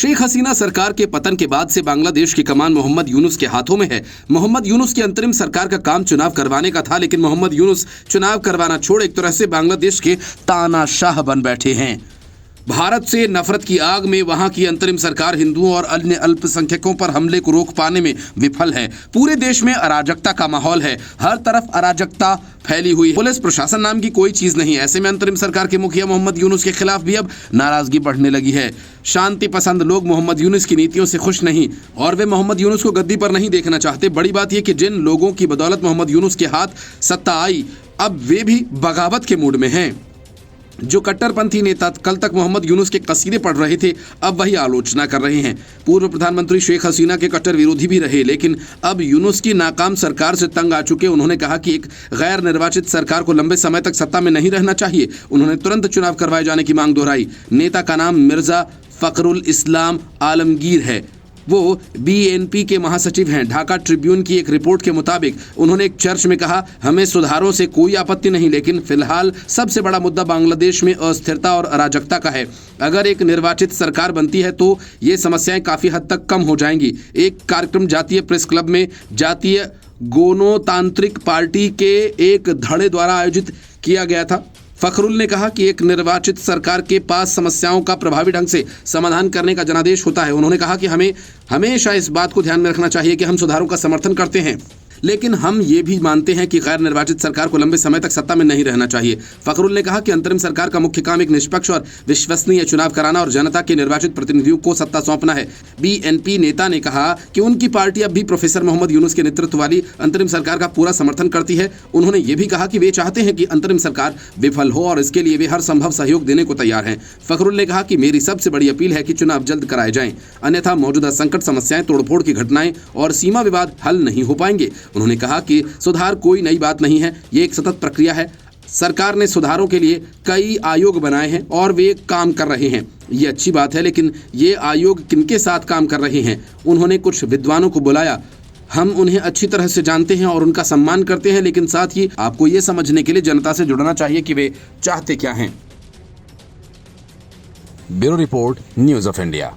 शेख हसीना सरकार के पतन के बाद से बांग्लादेश की कमान मोहम्मद यूनुस के हाथों में है। मोहम्मद यूनुस की अंतरिम सरकार का काम चुनाव करवाने का था, लेकिन मोहम्मद यूनुस चुनाव करवाना छोड़ एक तरह से बांग्लादेश के तानाशाह बन बैठे हैं। भारत से नफरत की आग में वहां की अंतरिम सरकार हिंदुओं और अन्य अल्पसंख्यकों पर हमले को रोक पाने में विफल है। पूरे देश में अराजकता का माहौल है, हर तरफ अराजकता फैली हुई है। पुलिस प्रशासन नाम की कोई चीज नहीं। ऐसे में अंतरिम सरकार के मुखिया मोहम्मद यूनुस के खिलाफ भी अब नाराजगी बढ़ने लगी है। शांति पसंद लोग मोहम्मद यूनुस की नीतियों से खुश नहीं और वे मोहम्मद यूनुस को गद्दी पर नहीं देखना चाहते। बड़ी बात यह कि जिन लोगों की बदौलत मोहम्मद यूनुस के हाथ सत्ता आई, अब वे भी बगावत के मूड में हैं। जो कट्टरपंथी नेता कल तक मोहम्मद यूनुस के कसीदे पढ़ रहे थे, अब वही आलोचना कर रहे हैं। पूर्व प्रधानमंत्री शेख हसीना के कट्टर विरोधी भी रहे, लेकिन अब यूनुस की नाकाम सरकार से तंग आ चुके। उन्होंने कहा कि एक गैर निर्वाचित सरकार को लंबे समय तक सत्ता में नहीं रहना चाहिए। उन्होंने तुरंत चुनाव करवाए जाने की मांग दोहराई। नेता का नाम मिर्जा फखरुल इस्लाम आलमगीर है। वो बीएनपी के महासचिव हैं। ढाका ट्रिब्यून की एक रिपोर्ट के मुताबिक उन्होंने एक चर्च में कहा, हमें सुधारों से कोई आपत्ति नहीं, लेकिन फिलहाल सबसे बड़ा मुद्दा बांग्लादेश में अस्थिरता और अराजकता का है। अगर एक निर्वाचित सरकार बनती है तो ये समस्याएं काफी हद तक कम हो जाएंगी। एक कार्यक्रम जातीय प्रेस क्लब में जातीय गणतांत्रिक पार्टी के एक धड़े द्वारा आयोजित किया गया था। फखरुल ने कहा कि एक निर्वाचित सरकार के पास समस्याओं का प्रभावी ढंग से समाधान करने का जनादेश होता है। उन्होंने कहा कि हमें हमेशा इस बात को ध्यान में रखना चाहिए कि हम सुधारों का समर्थन करते हैं, लेकिन हम ये भी मानते हैं कि गैर निर्वाचित सरकार को लंबे समय तक सत्ता में नहीं रहना चाहिए। फखरुल ने कहा कि अंतरिम सरकार का मुख्य काम एक निष्पक्ष और विश्वसनीय चुनाव कराना और जनता के निर्वाचित प्रतिनिधियों को सत्ता सौंपना है। बीएनपी नेता ने कहा कि उनकी पार्टी अब भी प्रोफेसर मोहम्मद यूनुस के नेतृत्व वाली अंतरिम सरकार का पूरा समर्थन करती है। उन्होंने ये भी कहा कि वे चाहते हैं कि अंतरिम सरकार विफल हो और इसके लिए वे हर संभव सहयोग देने को तैयार हैं। फखरुल ने कहा कि मेरी सबसे बड़ी अपील है कि चुनाव जल्द कराए जाएं, अन्यथा मौजूदा संकट, समस्याएं, तोड़फोड़ की घटनाएं और सीमा विवाद हल नहीं हो पाएंगे। उन्होंने कहा कि सुधार कोई नई बात नहीं है, ये एक सतत प्रक्रिया है। सरकार ने सुधारों के लिए कई आयोग बनाए हैं और वे काम कर रहे हैं। ये अच्छी बात है, लेकिन ये आयोग किनके साथ काम कर रहे हैं? उन्होंने कुछ विद्वानों को बुलाया। हम उन्हें अच्छी तरह से जानते हैं और उनका सम्मान करते हैं, लेकिन साथ ही आपको ये समझने के लिए जनता से जुड़ना चाहिए कि वे चाहते क्या हैं। Bureau report, news of India.